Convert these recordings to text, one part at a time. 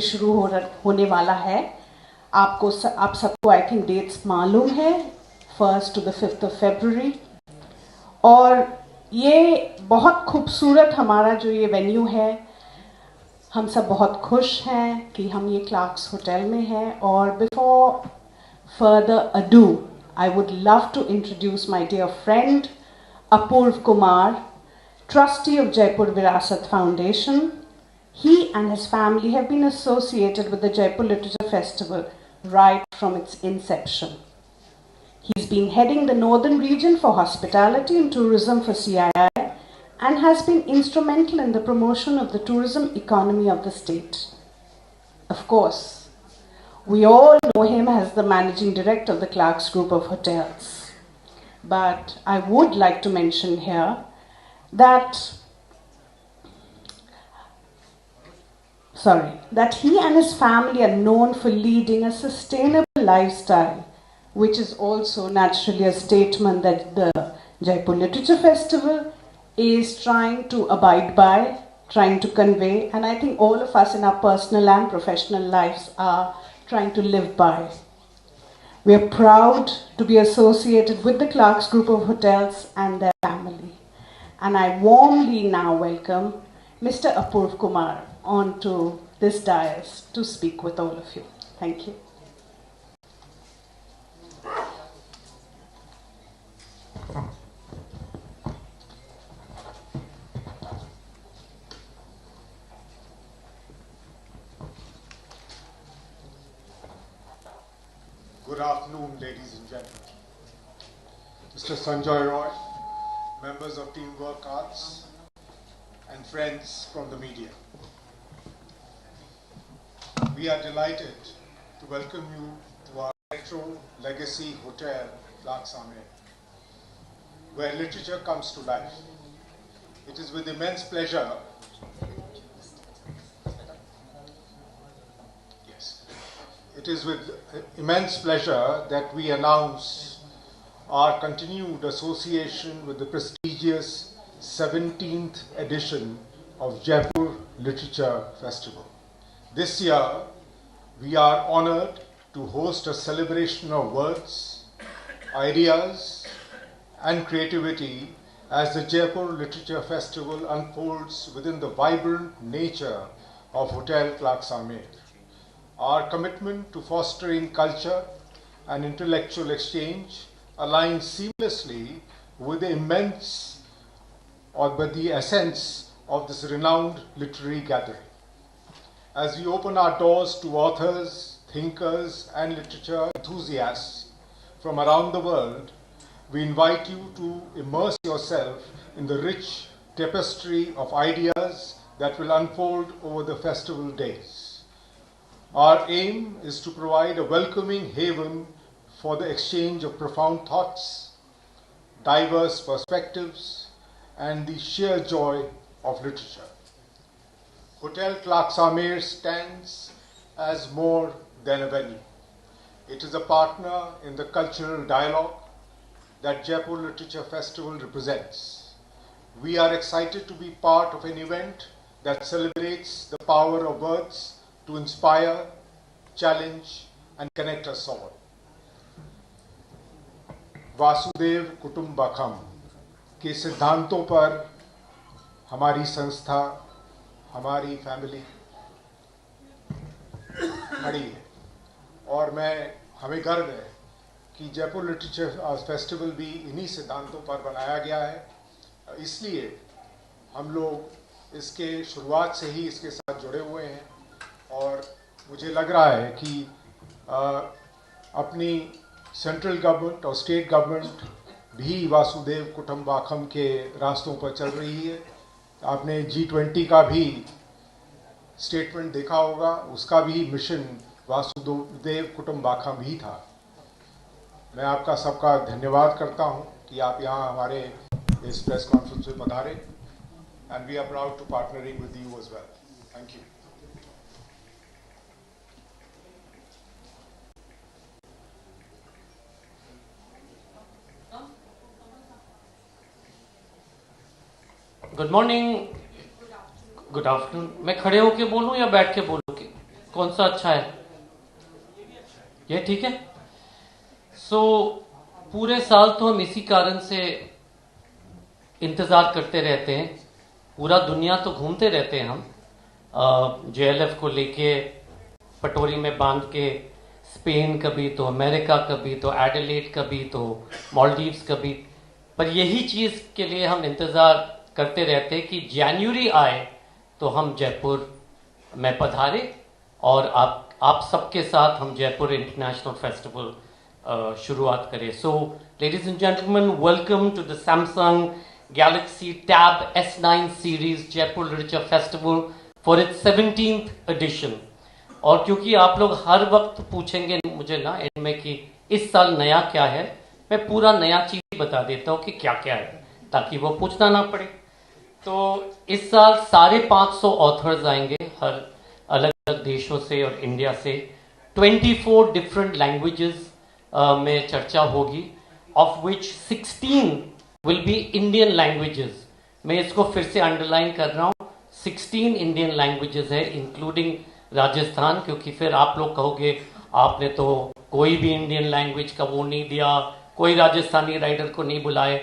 शुरू होने वाला है। आप सबको आई थिंक डेट्स मालूम है, 1st to the 5th of February। और ये बहुत खूबसूरत हमारा जो ये वेन्यू है, हम सब बहुत खुश हैं कि हम ये क्लार्क्स होटल में हैं। और before further ado I would love to introduce my dear friend Apurva Kumar, trustee of Jaipur Virasat Foundation. He and his family have been associated with the Jaipur Literature Festival right from its inception. He's been heading the northern region for hospitality and tourism for CII and has been instrumental in the promotion of the tourism economy of the state. Of course, we all know him as the managing director of the Clarks Group of Hotels. But I would like to mention here that he and his family are known for leading a sustainable lifestyle, which is also naturally a statement that the Jaipur Literature Festival is trying to abide by, trying to convey, and I think all of us in our personal and professional lives are trying to live by. We are proud to be associated with the Clarks Group of Hotels and their family. And I warmly now welcome Mr. Apurv Kumar onto this dais to speak with all of you. Thank you. Good afternoon, ladies and gentlemen. Mr. Sanjay Roy, members of Teamwork Arts, and friends from the media. We are delighted to welcome you to our retro legacy hotel, Clarks Amer, where literature comes to life. It is with immense pleasure that we announce our continued association with the prestigious 17th edition of Jaipur Literature Festival. This year, we are honored to host a celebration of words, ideas, and creativity as the Jaipur Literature Festival unfolds within the vibrant nature of Hotel Clarks Amer. Our commitment to fostering culture and intellectual exchange aligns seamlessly with the essence of this renowned literary gathering. As we open our doors to authors, thinkers, and literature enthusiasts from around the world, we invite you to immerse yourself in the rich tapestry of ideas that will unfold over the festival days. Our aim is to provide a welcoming haven for the exchange of profound thoughts, diverse perspectives, and the sheer joy of literature. Hotel Clarks Amer stands as more than a venue. It is a partner in the cultural dialogue that Jaipur Literature Festival represents. We are excited to be part of an event that celebrates the power of words to inspire, challenge, and connect us all. वासुदेव कुटुंबकम के सिद्धांतों पर हमारी संस्था, हमारी family खड़ी है और हमें गर्व है कि जयपुर लिटरेचर फेस्टिवल भी इन्हीं सिद्धांतों पर बनाया गया है। इसलिए हम लोग इसके शुरुआत से ही इसके साथ जुड़े हुए हैं और मुझे लग रहा है कि अपनी सेंट्रल गवर्नमेंट और स्टेट गवर्नमेंट भी वासुदेव कुटुंबकम के रास्तों पर चल रही है। आपने G20 का भी स्टेटमेंट देखा होगा, उसका भी मिशन वासुदेव कुटुंबकम ही था। मैं आपका सबका धन्यवाद करता हूं कि आप यहाँ हमारे इस प्रेस कॉन्फ्रेंस में पधारे and we are proud to partnering with you as well. Thank you. Good morning, good afternoon. मैं खड़े होके बोलूं या बैठ के बोलूं? कौन सा अच्छा है? ये ठीक है। सो पूरे साल तो हम इसी कारण से इंतज़ार करते रहते हैं, पूरा दुनिया तो घूमते रहते हैं हम, JLF को लेके पटोरी में बांध के, स्पेन कभी तो अमेरिका, कभी तो एडिलेड, कभी तो मालदीव्स, कभी। पर यही चीज़ के लिए हम इंतज़ार करते रहते हैं कि जनवरी आए तो हम जयपुर में पधारे और आप सबके साथ हम जयपुर इंटरनेशनल फेस्टिवल शुरुआत करें। So ladies and gentleman, welcome to the Samsung Galaxy Tab S9 series Jaipur literature festival for its 17th edition. और क्योंकि आप लोग हर वक्त पूछेंगे मुझे ना एंड में कि इस साल नया क्या है, मैं पूरा नया चीज बता देता हूँ कि क्या क्या है, ताकि वो पूछना ना पड़े। तो इस साल 550 ऑथर्स आएंगे हर अलग अलग देशों से और इंडिया से। 24 डिफरेंट लैंग्वेजेस में चर्चा होगी, of which 16 will be Indian languages. मैं इसको फिर से अंडरलाइन कर रहा हूँ, 16 इंडियन लैंग्वेजेस है, इंक्लूडिंग राजस्थान, क्योंकि फिर आप लोग कहोगे आपने तो कोई भी इंडियन लैंग्वेज का वो नहीं दिया, कोई राजस्थानी राइटर को नहीं बुलाए।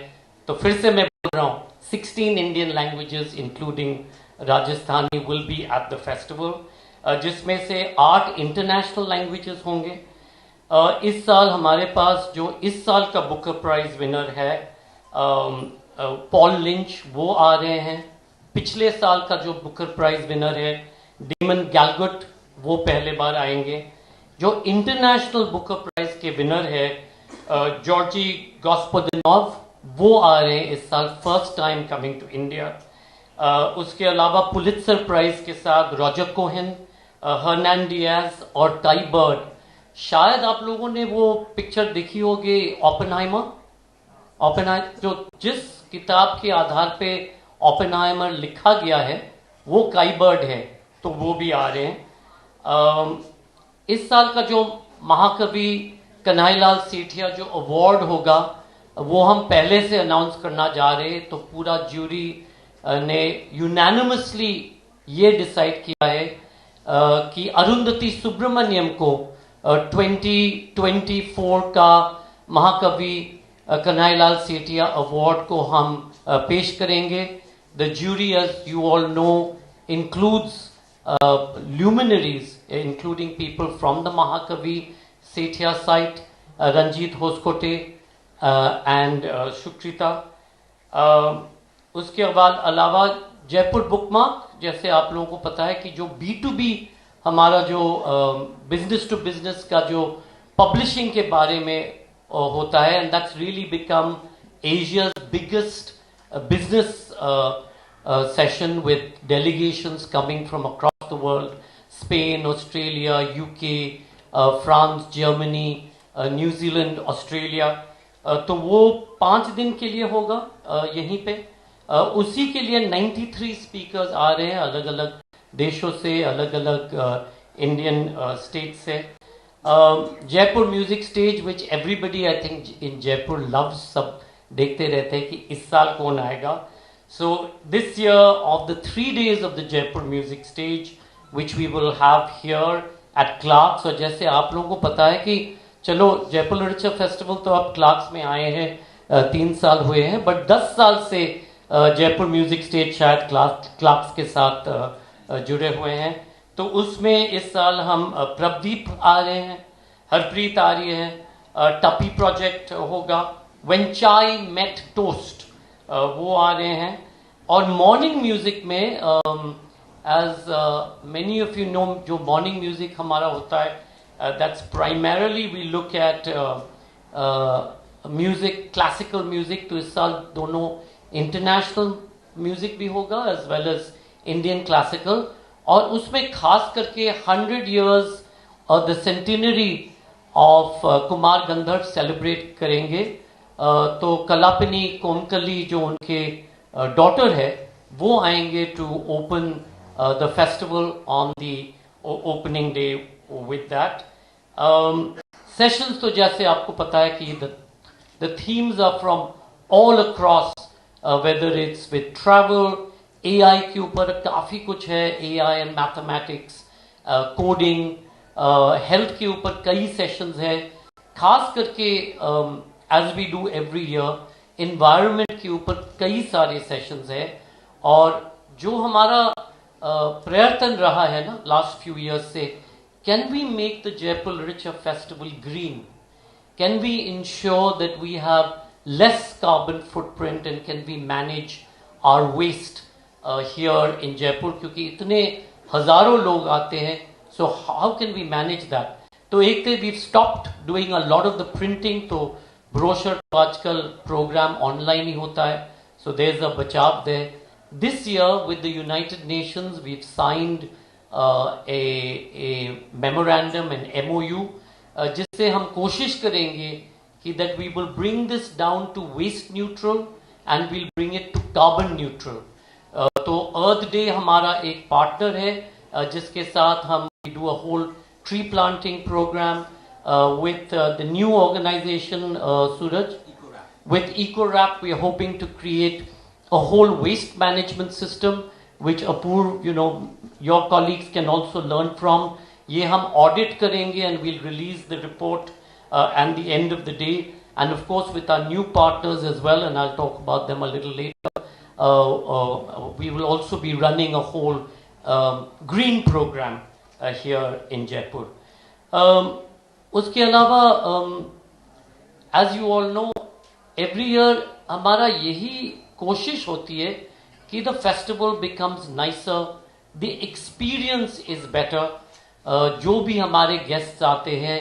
तो फिर से मैं बोल रहा हूँ 16 Indian languages including Rajasthani will be at the festival, जिसमें से 8 इंटरनेशनल लैंग्वेजेस होंगे। इस साल हमारे पास जो इस साल का बुकर प्राइज विनर है पॉल लिंच, वो आ रहे हैं। पिछले साल का जो बुकर प्राइज विनर है डेमन गैलगट, वो पहले बार आएंगे। जो इंटरनेशनल बुकर प्राइज के विनर है जॉर्जी गॉस्पोदिनोव, वो आ रहे हैं इस साल, first time coming to India. उसके अलावा पुलित्जर प्राइज के साथ रॉजर कोहेन, हर्नान डियाज और टाई बर्ड। शायद आप लोगों ने वो पिक्चर देखी होगी ओपेनहाइमर, जो जिस किताब के आधार पे ओपेनहाइमर लिखा गया है वो काई बर्ड है, तो वो भी आ रहे हैं। इस साल का जो महाकवि कन्हैयालाल सेठिया जो अवार्ड होगा वो हम पहले से अनाउंस करना जा रहे हैं। तो पूरा ज्यूरी ने यूनानिमसली ये डिसाइड किया है कि अरुंधति सुब्रमण्यम को 2024 का महाकवि कन्हैयालाल सेठिया अवार्ड को हम पेश करेंगे। The jury, as you all know, includes luminaries, including people from the Mahakavi Sethia site, Ranjit Hoskote and Shukrita. उसके बाद अलावा जयपुर बुकमार्क, जैसे आप लोगों को पता है कि जो B2B हमारा जो बिजनेस टू बिजनेस का जो पब्लिशिंग के बारे में होता है, and that's really become Asia's biggest business session with delegations coming from across the world, Spain, Australia, UK, France, Germany, New Zealand, Australia. तो वो 5 दिन के लिए होगा यहीं पे। उसी के लिए 93 स्पीकर्स आ रहे हैं अलग अलग देशों से, अलग अलग इंडियन स्टेट से। Jaipur music stage, which everybody I think in Jaipur loves, सब देखते रहते हैं कि इस साल कौन आएगा। So this year, of the 3 days of the Jaipur music stage, which we will have here at Clarks, और जैसे आप लोगों को पता है कि चलो जयपुर लिटरेचर फेस्टिवल तो अब क्लार्क्स में आए हैं, 3 साल हुए हैं, बट 10 साल से जयपुर म्यूजिक स्टेज शायद क्लार्क्स के साथ जुड़े हुए हैं। तो उसमें इस साल हम प्रभदीप आ रहे हैं, हरप्रीत आ रही है, टपी प्रोजेक्ट होगा, व्हेन चाय मेट टोस्ट वो आ रहे हैं। और मॉर्निंग म्यूजिक में as many of you know, जो मॉर्निंग म्यूजिक हमारा होता है that's primarily we look at music, classical music. तो इस साल दोनों इंटरनेशनल म्यूजिक भी होगा as well as Indian classical, और उसमें खास करके 100 years the centenary of Kumar Gandharva celebrate करेंगे। तो कलापिनी कोमकली जो उनके डॉटर है वो आएंगे to open the festival on the opening day with that. Sessions तो जैसे आपको पता है कि the themes are from all across, whether it's with travel, AI के ऊपर काफ़ी कुछ है, AI and mathematics, coding, health के ऊपर कई सेशंस है, खास करके as we do every year environment के ऊपर कई सारे सेशंस है। और जो हमारा प्रयत्न रहा है ना लास्ट फ्यू इयर्स से, can we make the Jaipur literature festival green, can we ensure that we have less carbon footprint and can we manage our waste here in Jaipur, क्योंकि इतने हजारों लोग आते हैं, so how can we manage that. तो एक तो we stopped doing a lot of the printing, तो ब्रोशर तो आजकल प्रोग्राम ऑनलाइन ही होता है, सो देयर इज अ बचाव there. This year with the United Nations we have signed a memorandum and MOU, जिससे हम कोशिश करेंगे कि that we will bring this down to waste neutral and we'll bring it to carbon neutral. तो Earth day हमारा एक partner है जिसके साथ हम do a whole tree planting program with the new organization Suraj. With EcoWrap, we are hoping to create a whole waste management system, which Apurv, your colleagues can also learn from. ये हम audit करेंगे and we'll release the report at the end of the day. And of course, with our new partners as well, and I'll talk about them a little later, we will also be running a whole green program here in Jaipur. उसके अलावा as you all know, every year हमारा यही कोशिश होती है कि the festival becomes nicer, the experience is better. जो भी हमारे गेस्ट्स आते हैं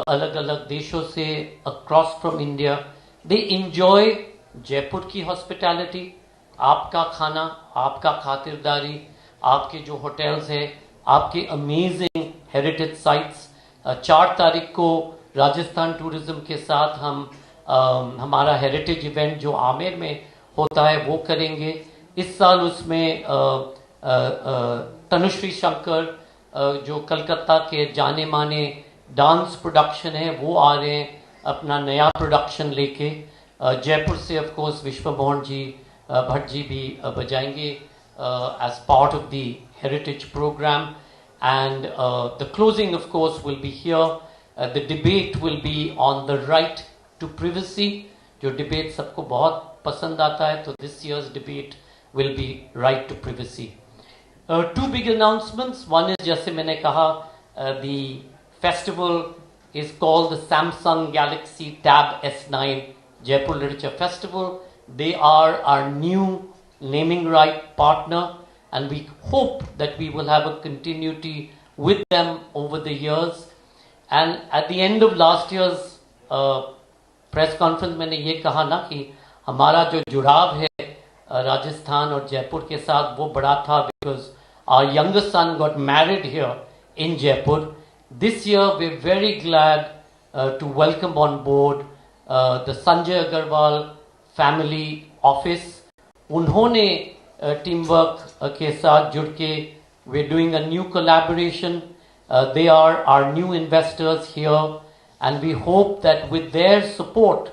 अलग अलग देशों से across from India, they enjoy Jaipur की hospitality, आपका खाना, आपका खातिरदारी, आपके जो होटल्स हैं, आपके अमेजिंग हेरिटेज साइट्स। 4 तारीख को राजस्थान टूरिज्म के साथ हम हमारा हेरिटेज इवेंट जो आमेर में होता है वो करेंगे। इस साल उसमें तनुश्री शंकर जो कलकत्ता के जाने माने डांस प्रोडक्शन है वो आ रहे हैं अपना नया प्रोडक्शन लेके। जयपुर से ऑफ कोर्स विश्वमोहन जी भट्ट जी भी बजाएंगे as part of the heritage program, and the closing of course will be here. The debate will be on the right to privacy, जो debate सबको बहुत पसंद आता है, तो this year's debate will be right to privacy. 2 big announcements. One is जैसे मैंने कहा the festival is called the Samsung Galaxy Tab S9 Jaipur Literature Festival. They are our new naming right partner, and we hope that we will have a continuity with them over the years. And at the end of last year's press conference मैंने ये कहा ना कि हमारा जो जुड़ाव है राजस्थान और जयपुर के साथ वो बड़ा था, because our youngest son got married here in Jaipur. This year we're very glad to welcome on board the Sanjay Agarwal family office. उन्होंने टीम वर्क के साथ जुड़ के we're doing a new collaboration. They are our new investors here, and we hope that with their support,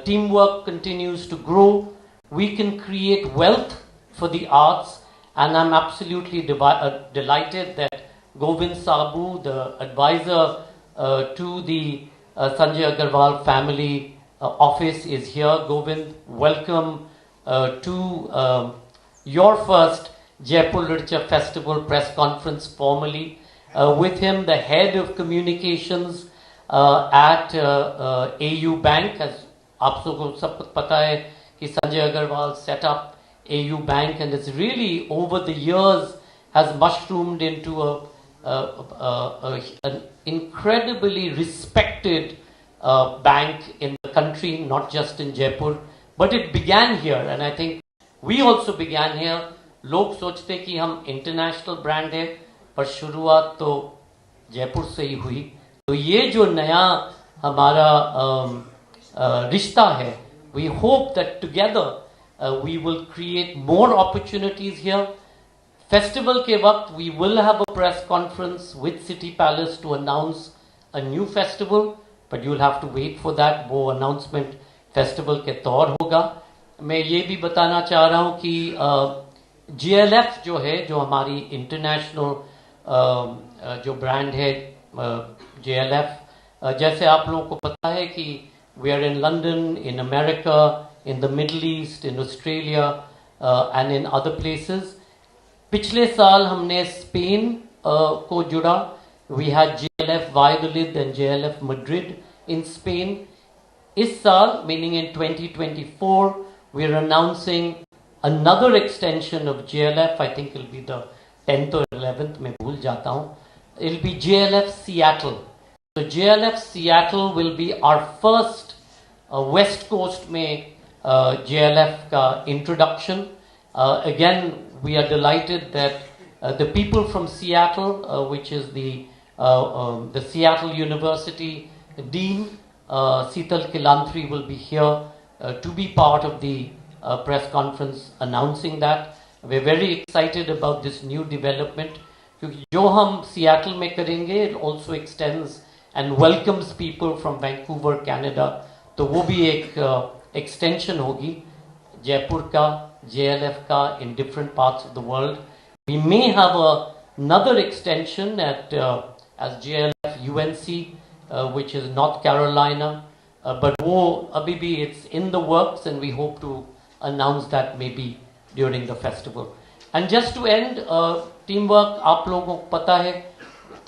teamwork continues to grow. We can create wealth for the arts, and I'm absolutely delighted that Govind Sabu, the advisor to the Sanjay Agarwal family office, is here. Govind, welcome to your first Jaipur Literature Festival press conference formally. With him, the head of communications at AU Bank, as आप सबको सब पता है कि Sanjay Agarwal set up AU Bank, and it's really over the years has mushroomed into an incredibly respected bank in the country, not just in Jaipur. But it began here, and I think we also began here. लोग सोचते कि हम international brand है, पर शुरुआत तो जयपुर से ही हुई। तो ये जो नया हमारा रिश्ता है, we hope that together we will create more opportunities here. Festival के वक्त we will have a press conference with City Palace to announce a new festival, but you'll have to wait for that. वो announcement festival के तौर होगा। मैं ये भी बताना चाह रहा हूँ कि GLF जो है, जो हमारी इंटरनेशनल जो ब्रांड है JLF, जैसे आप लोगों को पता है कि we are in London, in America, in the Middle East, in Australia and in other places. पिछले साल हमने स्पेन को जुड़ा. We had JLF Valladolid and JLF Madrid in Spain. इस साल, meaning in 2024, we are announcing another extension of JLF. I think it'll be the 10th or 11th, मैं भूल जाता हूँ. It'll be JLF Seattle. So JLF Seattle will be our first West Coast में JLF का introduction. Again, we are delighted that the people from Seattle, which is the Seattle University Dean, Sital Kilantri, will be here to be part of the press conference announcing that. We're very excited about this new development, क्योंकि जो हम Seattle में करेंगे, it also extends and welcomes people from Vancouver, Canada. तो वो भी एक extension होगी जयपुर का, JLF का in different parts of the world. We may have another extension at as JLF UNC, which is North Carolina, but वो अभी भी it's in the works, and we hope to announce that maybe during the festival. And just to end, teamwork, आप लोगों को पता है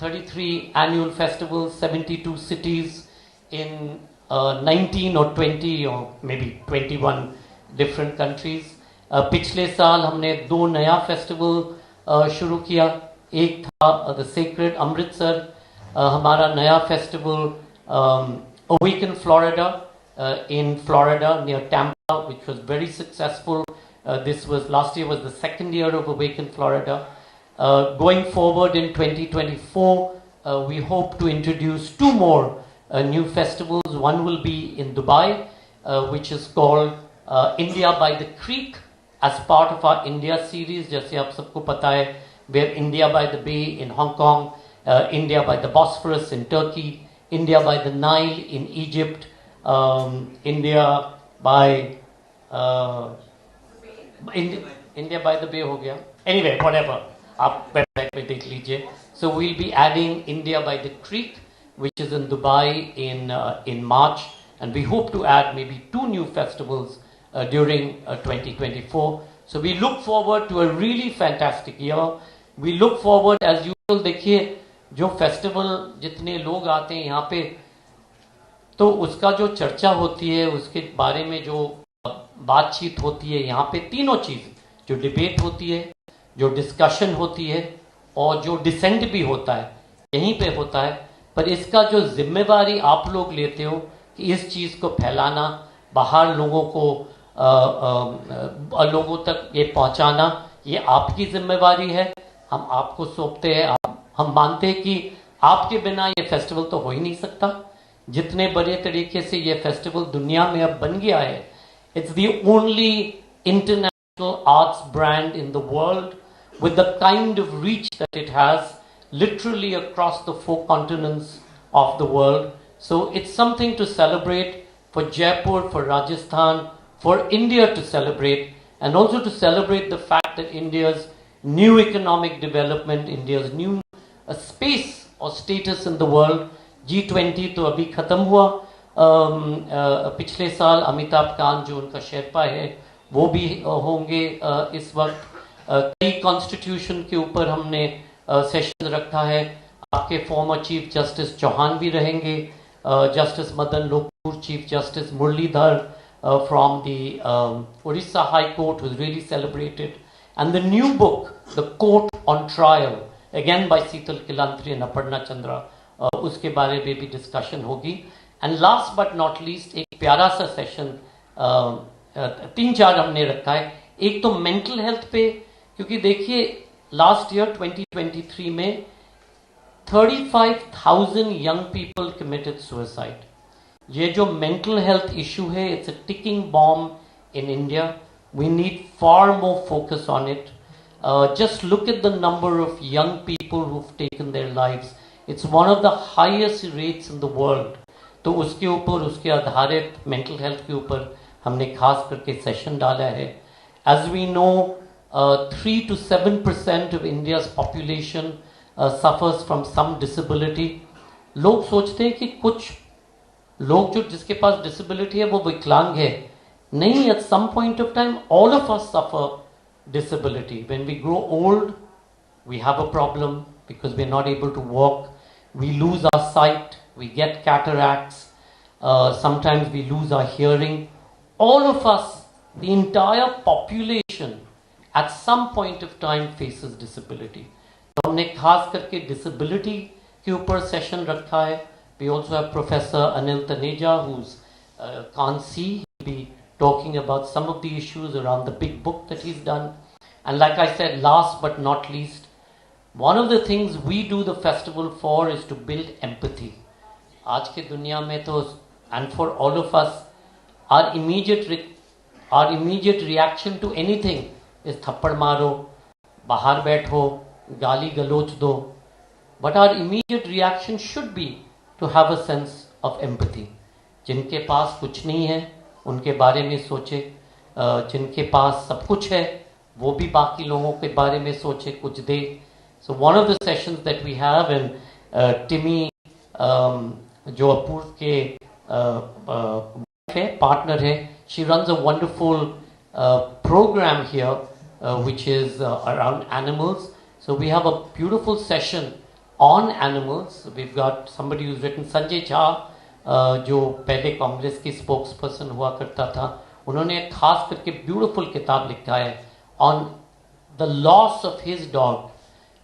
33 annual festivals, 72 cities in 19 or 20 or maybe 21 different countries. पिछले साल हमने 2 नया फेस्टिवल शुरू किया. एक था द सेक्रेड अमृतसर, हमारा नया festival Awaken Florida in Florida near Tampa, which was very successful. Last year was the second year of Awaken Florida. Going forward in 2024, we hope to introduce 2 more new festivals. One will be in Dubai, which is called India by the Creek, as part of our India series. जैसे आप सबको पता है, we have India by the Bay in Hong Kong, India by the Bosphorus in Turkey, India by the Nile in Egypt, India by India by the Bay हो गया. Anyway, whatever, आप website पे देख लीजिए. So we'll be adding India by the Creek, which is in Dubai in March, and we hope to add maybe 2 new festivals during 2024. So we look forward to a really fantastic year. We look forward, as usual, देखिए जो festival जितने लोग आते हैं यहाँ पे, तो उसका जो चर्चा होती है, उसके बारे में जो बातचीत होती है, यहाँ पे तीनों चीज़, जो डिबेट होती है, जो डिस्कशन होती है, और जो डिसेंट भी होता है, यहीं पे होता है. पर इसका जो जिम्मेवारी आप लोग लेते हो कि इस चीज़ को फैलाना, बाहर लोगों को लोगों तक ये पहुंचाना, ये आपकी जिम्मेवारी है. हम आपको सौंपते हैं. हम मानते हैं कि आपके बिना ये फेस्टिवल तो हो ही नहीं सकता. जितने बड़े तरीके से ये फेस्टिवल दुनिया में अब बन गया है, it's the only international arts brand in the world with the kind of reach that it has literally across the 4 continents of the world. So it's something to celebrate for Jaipur, for Rajasthan, for India to celebrate, and also to celebrate the fact that India's new economic development, India's new space or status in the world. G20 तो अभी ख़त्म हुआ. पिछले साल अमिताभ कांत जो उनका शेरपा है वो भी होंगे इस वक्त. कई कॉन्स्टिट्यूशन के ऊपर हमने सेशन रखा है. आपके फॉर्मर चीफ जस्टिस चौहान भी रहेंगे, justice Madan Lokur, chief justice Muralidhar from the Orissa High Court was really celebrated, and the new book, The Court on Trial, again by Sital Kilantri and Aparna Chandra, उसके बारे में भी डिस्कशन होगी. And last but not least एक प्यारा सा session 3-4 हमने रखा है. एक तो मेंटल हेल्थ पे, क्योंकि देखिए लास्ट ईयर 2023 में 35,000 यंग पीपल कमिटेड सुसाइड. ये जो मेंटल हेल्थ इशू है, it's a ticking bomb in India. We need far more focus on it. Just look at the number of young people who've taken their lives. It's one of the highest rates in the world. तो उसके ऊपर, उसके आधारित mental health के ऊपर हमने खास करके सेशन डाला है. As we know, 3 to 7% of India's population suffers from some disability. लोग सोचते हैं कि कुछ लोग जो जिसके पास डिसेबिलिटी है वो विकलांग है. नहीं, at some point of time all of us suffer disability. When we grow old, we have a problem because we're not able to walk. We lose our sight, we get cataracts, sometimes we lose our hearing. All of us, the entire population, at some point of time faces disability. तो हमने खास करके disability के ऊपर session रखा है. We also have Professor Anil Taneja, who's can't see. He'll be talking about some of the issues around the big book that he's done. And like I said, last but not least, one of the things we do the festival for is to build empathy. आज के दुनिया में तो, and for all of us, our immediate reaction to anything is थप्पड़ मारो, बाहर बैठो, गाली गलोच दो. But our immediate reaction should be to have a sense of empathy. जिनके पास कुछ नहीं है उनके बारे में सोचे, जिनके पास सब कुछ है वो भी बाकी लोगों के बारे में सोचे, कुछ दे. So one of the sessions that we have, and Timmy जो अपूर्व के partner है, she runs a wonderful program here which is around animals. So we have a beautiful session on animals. We've got somebody who's written, Sanjay Jha, जो पहले कांग्रेस की spokes person हुआ करता था, उन्होंने एक खास करके ब्यूटीफुल किताब लिखा है on the loss of his dog.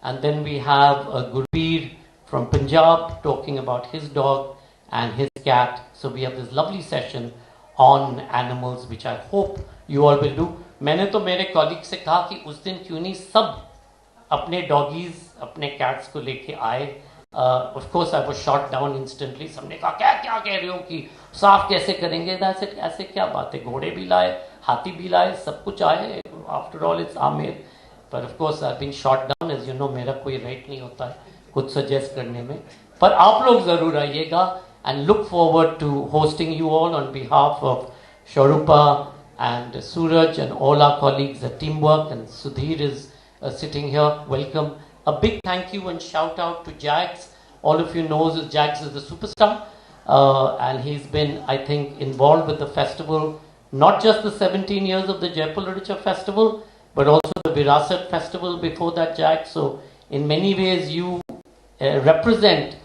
And then we have Gurveer from Punjab talking about his dog and his cat. So we have this lovely session on animals which I hope you all will do. मैंने तो मेरे colleague से कहा कि उस दिन क्यों नहीं सब अपने डॉगीज अपने कैट्स को लेके आए. Of course I was shot down instantly. सबने कहा क्या क्या कह रहे हो कि साफ कैसे करेंगे. ऐसे क्या बात है, घोड़े भी लाए, हाथी भी लाए, सब कुछ आए. After all it's Amir. But of course I've been shot down, as you know. मेरा कोई राइट नहीं होता है कुछ सजेस्ट करने में. पर आप लोग जरूर आइएगा, and look forward to hosting you all on behalf of Sharupa and Suraj and all our colleagues at Teamwork, and Sudhir is sitting here. Welcome. A big thank you and shout out to Jax. All of you knows that Jax is the superstar, and he's been, I think, involved with the festival, not just the 17 years of the Jaipur Literature Festival, but also the Virasat Festival before that, Jax. So in many ways you represent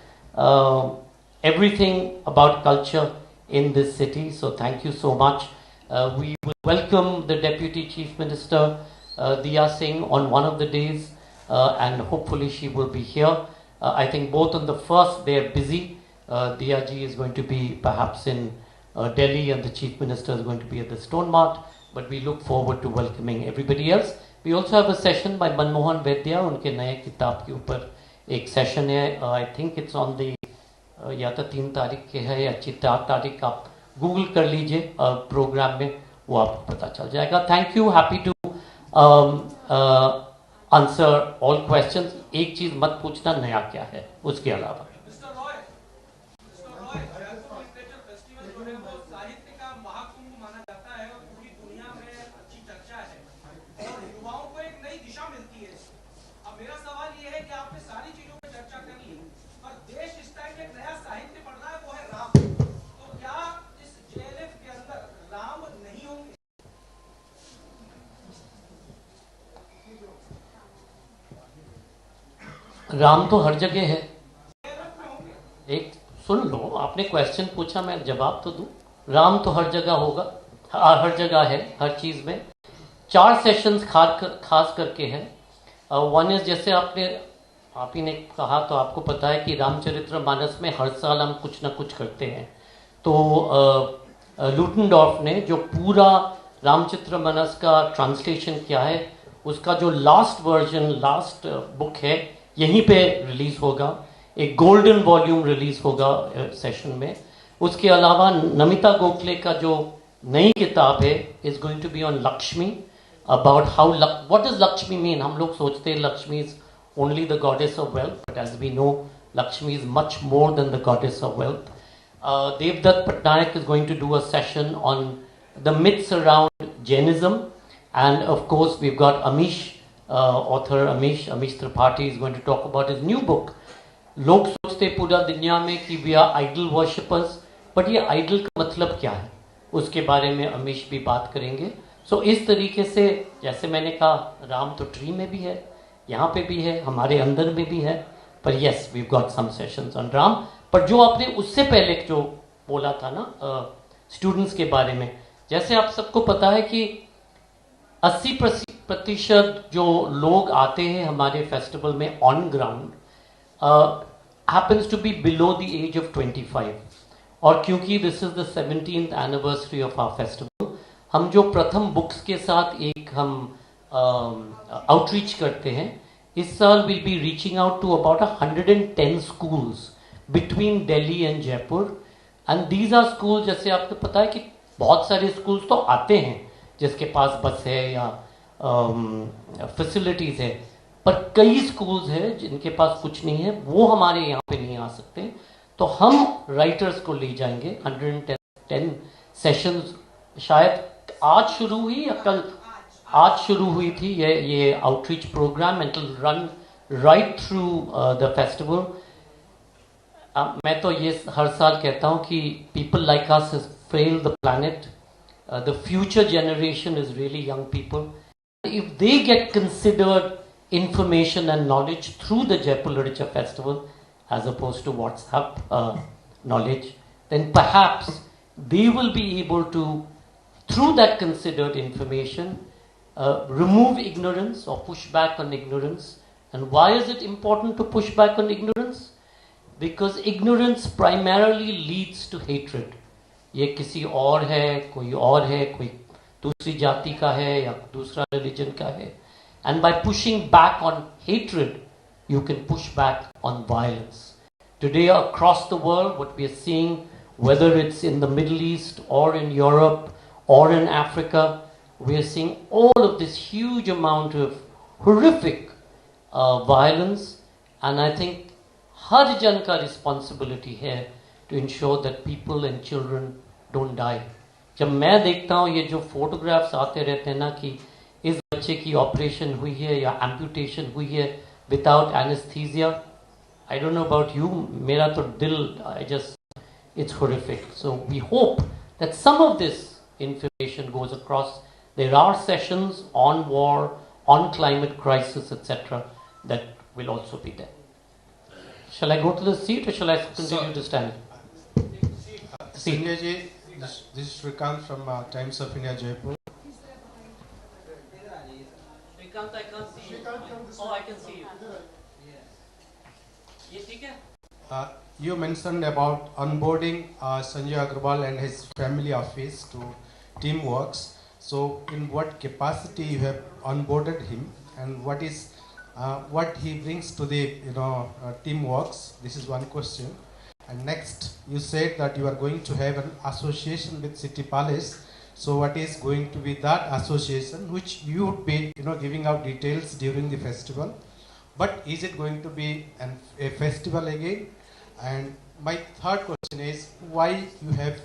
everything about culture in this city. So thank you so much. We will welcome the Deputy Chief Minister, Diya Singh, on one of the days. And hopefully she will be here. I think both on the first they are busy. Diya ji is going to be perhaps in Delhi, and the Chief Minister is going to be at the Stone Mart. But we look forward to welcoming everybody else. We also have a session by Manmohan Vaidya. उनके नए किताब के ऊपर एक session है. I think it's on the या तो 3 तारीख के है या 4 तारीख. आप गूगल कर लीजिए प्रोग्राम में, वो आपको पता चल जाएगा. Thank you. Happy to answer all questions. एक चीज मत पूछना नया क्या है उसके अलावा. राम तो हर जगह है. एक सुन लो, आपने क्वेश्चन पूछा, मैं जवाब तो दूं. राम तो हर जगह होगा, हर जगह है, हर चीज में. 4 सेशंस खास करके हैं. वन इज, जैसे आप ही ने कहा तो आपको पता है कि रामचरितमानस में हर साल हम कुछ ना कुछ करते हैं. तो लूटनडॉर्फ ने जो पूरा रामचरितमानस का ट्रांसलेशन किया है, उसका जो लास्ट वर्जन, लास्ट बुक है, यहीं पे रिलीज होगा. एक गोल्डन वॉल्यूम रिलीज होगा सेशन में. उसके अलावा नमिता गोखले का जो नई किताब है is going to be on Lakshmi, about how what does Lakshmi mean. हम लोग सोचते हैं Lakshmi is only the goddess of wealth, but as we know Lakshmi is much more than the goddess of wealth. Devdutt Pattanaik is going to do a session on the myths around Jainism, and of course we have got Amish author Amish Tripathi is going to talk about his new book. लोग सोचते पूरा दुनिया में कि we are idol worshippers, but ये idol का मतलब क्या है, उसके बारे में अमीश भी बात करेंगे. सो इस तरीके से, जैसे मैंने कहा, राम तो ट्री में भी है, यहाँ पे भी है, हमारे अंदर में भी है, पर yes we got some sessions on Ram. पर जो आपने उससे पहले जो बोला था ना स्टूडेंट्स के बारे में, जैसे आप सबको पता है कि 80% जो लोग आते हैं हमारे फेस्टिवल में on ground happens to be below the age of 25. और क्योंकि this is the 17th anniversary of our festival, हम जो प्रथम बुक्स के साथ एक हम आउटरीच करते हैं, इस साल will be reaching out to about 110 schools between Delhi and Jaipur. And these are school, जैसे आपको पता है कि बहुत सारे स्कूल्स तो आते हैं जिसके पास बस है या फैसिलिटीज है, पर कई स्कूल्स हैं जिनके पास कुछ नहीं है, वो हमारे यहाँ पे नहीं आ सकते. तो हम राइटर्स को ले जाएंगे. 110 सेशंस शायद आज शुरू हुई या कल, आज शुरू हुई थी ये outreach programme, and will run right through the festival. मैं तो ये हर साल कहता हूँ कि people like us has failed the planet. The future generation is really young people. If they get considered information and knowledge through the Jaipur Literature Festival as opposed to WhatsApp knowledge, then perhaps they will be able to, through that considered information, remove ignorance or push back on ignorance. And why is it important to push back on ignorance? Because ignorance primarily leads to hatred. ये किसी और है, कोई दूसरी जाति का है या दूसरा रिलीजन का है. And by pushing back on hatred, you can push back on violence. Today across the world, what we are seeing, whether it's in the Middle East or in Europe or in Africa, we are seeing all of this huge amount of horrific violence. And I think har jan ka responsibility है to ensure that people and children don't die. जब मैं देखता हूँ ये जो photographs आते रहते हैं ना कि इस बच्चे की ऑपरेशन हुई है या एम्पुटेशन हुई है without anaesthesia, I don't know about you, मेरा तो दिल it's horrific. So we hope that some of this information goes across. There are sessions on war, on climate crisis, etc. that will also be there. Shall I go to the seat or shall I continue to stand? Sanjay ji, this is Shrikant from Times of India, Jaipur. I can't see you. Oh, I can see you. ये ठीक है? You mentioned about onboarding Sanjay Agarwal and his family office to Teamworks. So, in what capacity you have onboarded him, and what is what he brings to the Teamworks? This is one question. And next, you said that you are going to have an association with City Palace. So what is going to be that association, which you would be giving out details during the festival? But is it going to be a festival again? And my third question is, why you have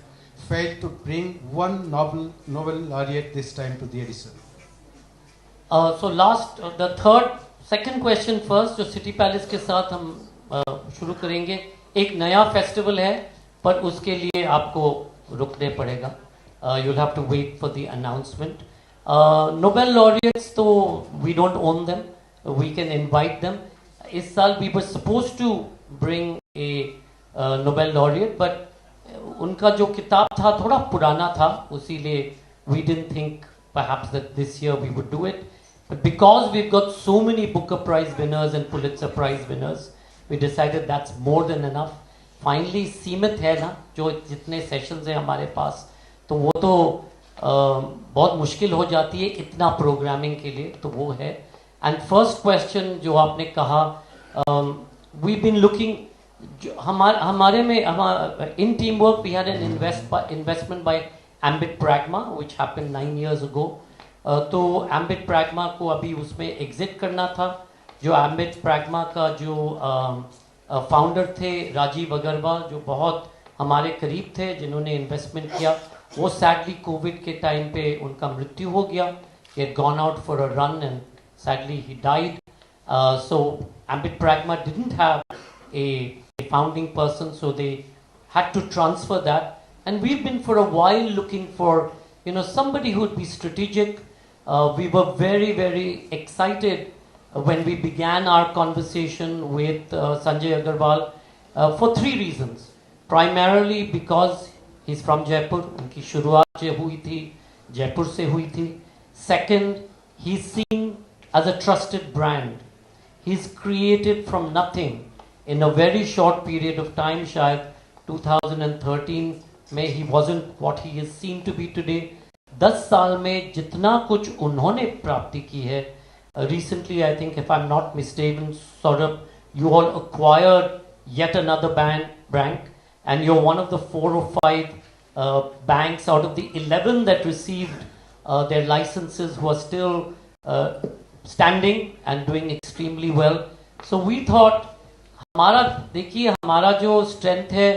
failed to bring one Nobel laureate this time to the edition? So second question first, जो city palace के साथ हम शुरू करेंगे, एक नया festival है, पर उसके लिए आपको रुकने पड़ेगा. You'll have to wait for the announcement. Nobel laureates, though, we don't own them. We can invite them. Is saal we were supposed to bring a Nobel laureate, but उनका जो किताब था थोड़ा पुराना था, उसीलिए we didn't think perhaps that this year we would do it. But because we've got so many Booker Prize winners and Pulitzer Prize winners, we decided that's more than enough. Finally, सीमित है ना जो जितने sessions हैं हमारे पास, तो वो तो बहुत मुश्किल हो जाती है इतना प्रोग्रामिंग के लिए, तो वो है. एंड फर्स्ट क्वेश्चन जो आपने कहा, वी बीन लुकिंग, हमारे में in team work we had an investment by Ambit Pragma which happened 9 years ago. तो एम्बिट प्रैग्मा को अभी उसमें एग्जिट करना था. जो एम्बिट प्रैग्मा का जो फाउंडर थे राजीव अग्रवाल, जो बहुत हमारे करीब थे, जिन्होंने इन्वेस्टमेंट किया, वो सैडली कोविड के टाइम पे उनका मृत्यु हो गया. He had gone out for a run and sadly he died. So Ambit Pragma didn't have a founding person, so they had to transfer that. And we've been for a while looking for, somebody who would be strategic. We were very, very excited when we began our conversation with Sanjay Agarwal for three reasons. Primarily because he's from Jaipur, उनकी शुरुआत जो हुई थी जयपुर से हुई थी. Second, he's seen as a trusted brand. He's created from nothing in a very short period of time. शायद 2013 में he wasn't what he is seen to be today. 10 साल में जितना कुछ उन्होंने प्राप्ति की है, recently I think if I'm not mistaken, Saurabh, you all acquired yet another bank, and you're one of the 4 or 5 banks out of the 11 that received their licenses who are still standing and doing extremely well. So we thought, हमारा जो strength है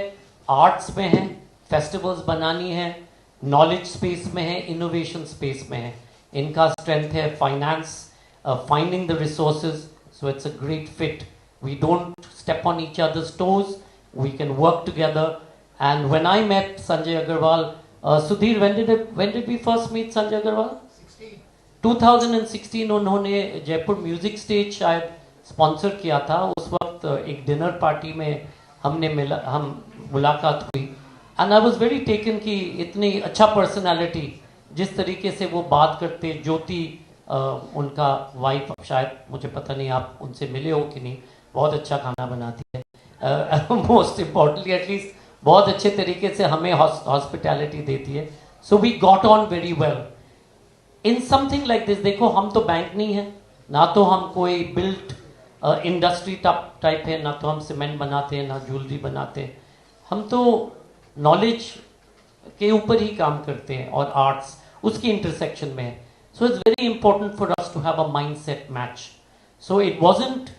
arts में है, festivals बनानी है, knowledge space में है, innovation space में है. इनका strength है finance, finding the resources. So it's a great fit. We don't step on each other's toes. We can work together. And when I met Sanjay Agarwal, Sudhir, when did we first meet Sanjay Agarwal? 2016 उन्होंने Jaipur music stage शायद sponsor किया था. उस वक्त एक dinner party में हम मुलाकात हुई. And I was very taken कि इतनी अच्छा पर्सनालिटी, जिस तरीके से वो बात करते. ज्योति उनका वाइफ, शायद मुझे पता नहीं आप उनसे मिले हो कि नहीं, बहुत अच्छा खाना बनाती है. मोस्ट इम्पॉर्टेंटली एटलीस्ट बहुत अच्छे तरीके से हमें हॉस्पिटैलिटी देती है. So we got on very well in something like this. देखो, हम तो बैंक नहीं है, ना तो हम कोई बिल्ट इंडस्ट्री टाइप है, ना तो हम सीमेंट बनाते हैं, ना ज्वेलरी बनाते हैं. हम तो नॉलेज के ऊपर ही काम करते हैं और आर्ट्स उसकी इंटरसेक्शन में है. So it's very important for us to have a mindset match. So it wasn't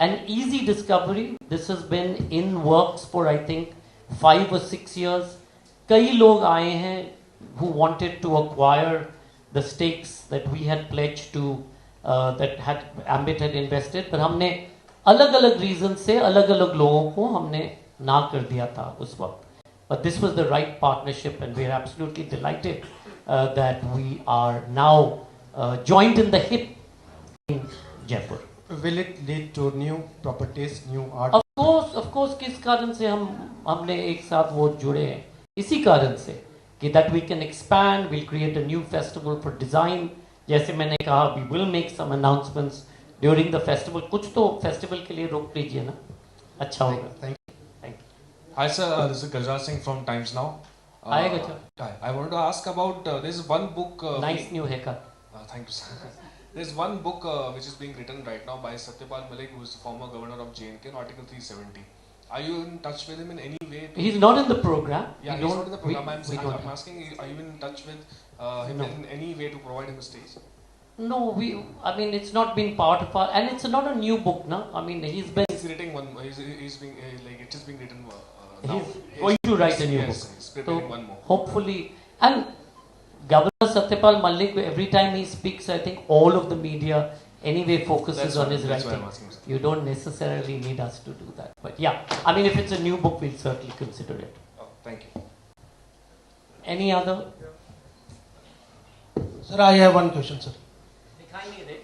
an easy discovery. This has been in works for I think 5 or 6 years. कई लोग आए हैं who wanted to acquire the stakes that we had pledged to, that had Ambit had invested, पर हमने अलग अलग reason से अलग अलग लोगों को हमने ना कर दिया था उस वक्त. But this was the right partnership, and we are absolutely delighted that we are now joined in the hip in Jaipur. Will it lead to new properties, new art? Of course. किस कारण से हमने एक साथ वो जुड़े हैं? इसी कारण से कि that we can expand, we'll create a new festival for design. जैसे मैंने कहा, we will make some announcements during the festival. कुछ तो festival के लिए रोक लीजिए ना, अच्छा होगा. Thank you. Hi sir, this is Gajraj Singh from Times Now. Hi Gajraj. Hi. I wanted to ask about there's one book. Nice new haircut. Thank you sir. There's one book which is being written right now by Satyapal Malik, who is the former governor of J&K, on Article 370. Are you in touch with him in any way? He's not in the program. Yeah, he's not in the program. I'm asking, are you in touch with him in any way to provide him a stage? No, I mean, it's not been part of our, and it's not a new book, no. I mean, he's writing one. He's being like it is being written now. He's going to write a new book. He's preparing one more. Hopefully, and Governor Satyapal Malik, every time he speaks, I think all of the media anyway focuses on his writing. I'm asking, you don't necessarily need us to do that. But yeah, I mean, if it's a new book, we'll certainly consider it. Oh, thank you. Any other? Sir, I have one question, sir.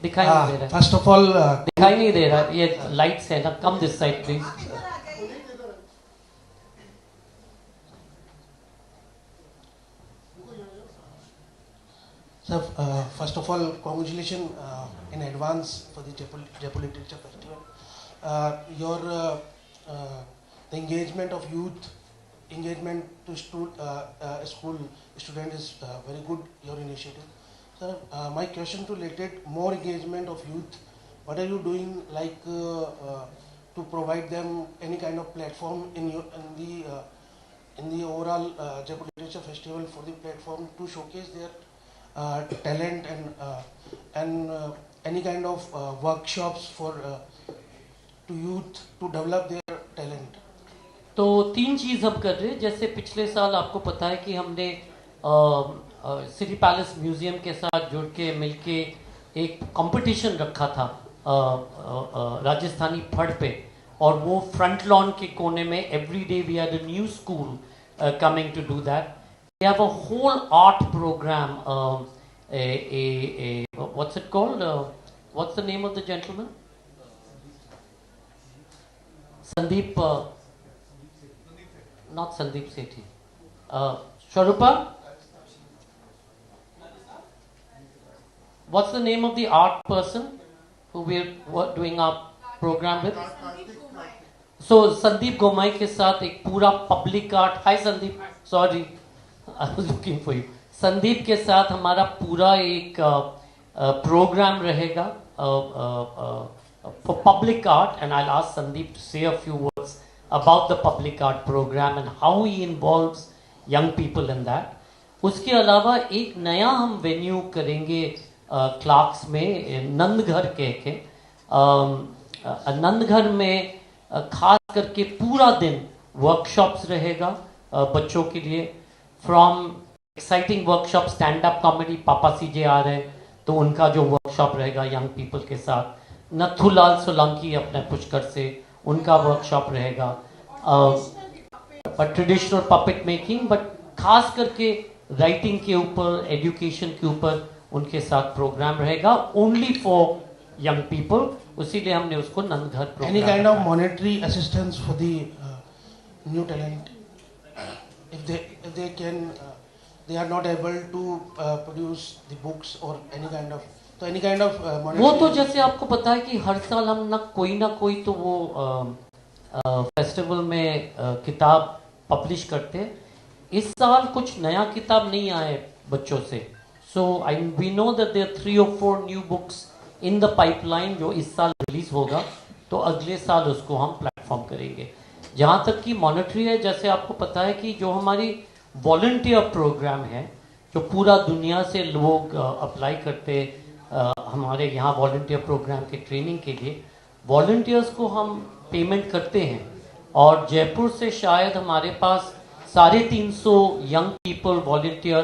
दिखाई नहीं दे रहा. First of all, दिखाई नहीं दे रहा. ये lights है ना. Come this side, please. sir, first of all, congratulations in advance for the Jaipur Literature Festival. The engagement of youth, engagement to school student is very good. Your initiative, sir. My question to related more engagement of youth. What are you doing, like to provide them any kind of platform in the overall Jaipur Literature Festival, for the platform to showcase their talent and any kind of workshops for to youth to develop their talent? तो 3 चीज़ हम कर रहे हैं. जैसे पिछले साल आपको पता है कि हमने सिटी पैलेस म्यूजियम के साथ जुड़ के मिलके एक कंपटीशन रखा था राजस्थानी फड़ पे, और वो फ्रंट लॉन के कोने में every day we had a new school coming to do that. We have a whole art programme. What's it called? What's the name of the gentleman? Sandeep. Not Sandeep Sethi. Sharupa. What's the name of the art person who we're doing our program with? So Sandeep Gomai के साथ एक पूरा public art. Hi Sandeep. Sorry, I was looking for you. Sandeep के साथ हमारा पूरा एक programme रहेगा for public art, and I will ask Sandeep to say a few words about the public art programme and how he involves young people in that. उसके अलावा एक नया हम वेन्यू करेंगे क्लार्क्स में, नंदघर कह के. नंदघर में खास करके पूरा दिन वर्कशॉप्स रहेगा बच्चों के लिए. From exciting workshop, stand up comedy, पापा सीजे आ रहे हैं तो उनका जो वर्कशॉप रहेगा यंग पीपल के साथ. नथुलाल सोलंकी अपने पुष्कर से, उनका वर्कशॉप रहेगा. ट्रेडिशनल पपेट मेकिंग, बट खास करके राइटिंग के ऊपर, एजुकेशन के ऊपर उनके साथ प्रोग्राम रहेगा, ओनली फॉर यंग पीपल. इसीलिए हमने उसको Nandghar programme. Any kind of monetary assistance for the new talent if they can they are not able to produce the books or any kind of monetary. वो तो जैसे आपको पता है कि हर साल हम ना कोई तो वो फेस्टिवल में किताब पब्लिश करते हैं. इस साल कुछ नया किताब नहीं आए बच्चों से. So we know that there 3 or 4 new books in the pipeline जो इस साल रिलीज होगा, तो अगले साल उसको हम प्लेटफॉर्म करेंगे. जहाँ तक कि मॉनेटरी है, जैसे आपको पता है कि जो हमारी वॉलंटियर प्रोग्राम है, जो पूरा दुनिया से लोग अप्लाई करते हमारे यहाँ वॉलंटियर प्रोग्राम के ट्रेनिंग के लिए, वॉलंटियर्स को हम पेमेंट करते हैं. और जयपुर से शायद हमारे पास 350 young people volunteer,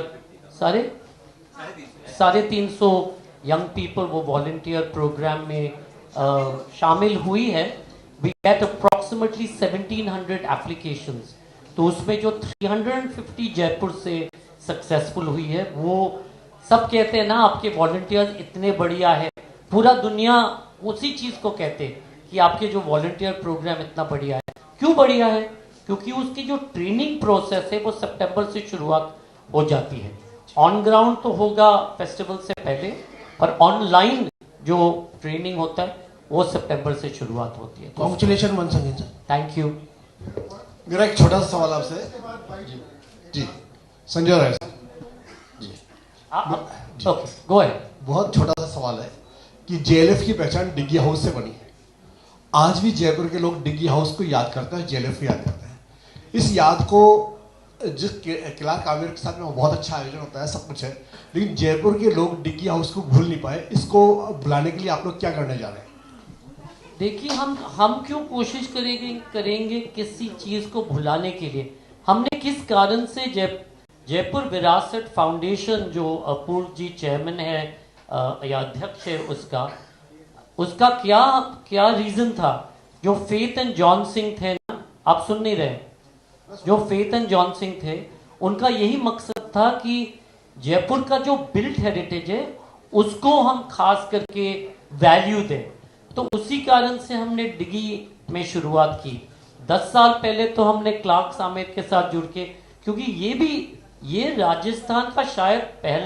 350 young people वो वॉलंटियर प्रोग्राम में शामिल हुई है. We get approximately 1700 applications. तो उसमें जो 350 जयपुर से सक्सेसफुल हुई है, वो सब कहते हैं ना आपके वॉलंटियर्स इतने बढ़िया है. पूरा दुनिया उसी चीज को कहते हैं कि आपके जो वॉलंटियर प्रोग्राम इतना बढ़िया है. क्यों बढ़िया है? क्योंकि उसकी जो ट्रेनिंग प्रोसेस है वो सितंबर से शुरुआत हो जाती है. ऑन ग्राउंड तो होगा फेस्टिवल से पहले, पर ऑनलाइन जो ट्रेनिंग होता है वो सितंबर से शुरुआत होती है. Congratulation once again sir. Thank you. मेरा एक छोटा सा सवाल आपसे. जी संजय राय सर. जी ओके, गो अहेड. बहुत छोटा सा सवाल है कि जेएलएफ की पहचान डिग्गी हाउस से बनी है. आज भी जयपुर के लोग डिग्गी हाउस को याद करते हैं, जेएलएफ को याद करते हैं. इस याद को जिस किला कामिर के साथ में बहुत अच्छा आयोजन होता है, सब कुछ है, लेकिन जयपुर के लोग डिग्गी हाउस को भूल नहीं पाए. इसको बुलाने के लिए आप लोग क्या करने जा रहे हैं? देखिए, हम क्यों कोशिश करेंगे किसी चीज को भुलाने के लिए. हमने किस कारण से जयपुर विरासत फाउंडेशन, जो अपूर्व जी चेयरमैन है या अध्यक्ष है, उसका क्या रीजन था. जो फेथ एंड जॉन सिंह थे ना, आप सुन नहीं रहे, जो फेथ एंड जॉन सिंह थे, उनका यही मकसद था कि जयपुर का जो बिल्ट हेरिटेज है उसको हम खास करके वैल्यू दें. तो उसी कारण से हमने डिगी में शुरुआत की. 10 साल पहले तो हमने क्लार्क्स आमिर के साथ जुड़ के, क्योंकि ये राजस्थान का शायद पहला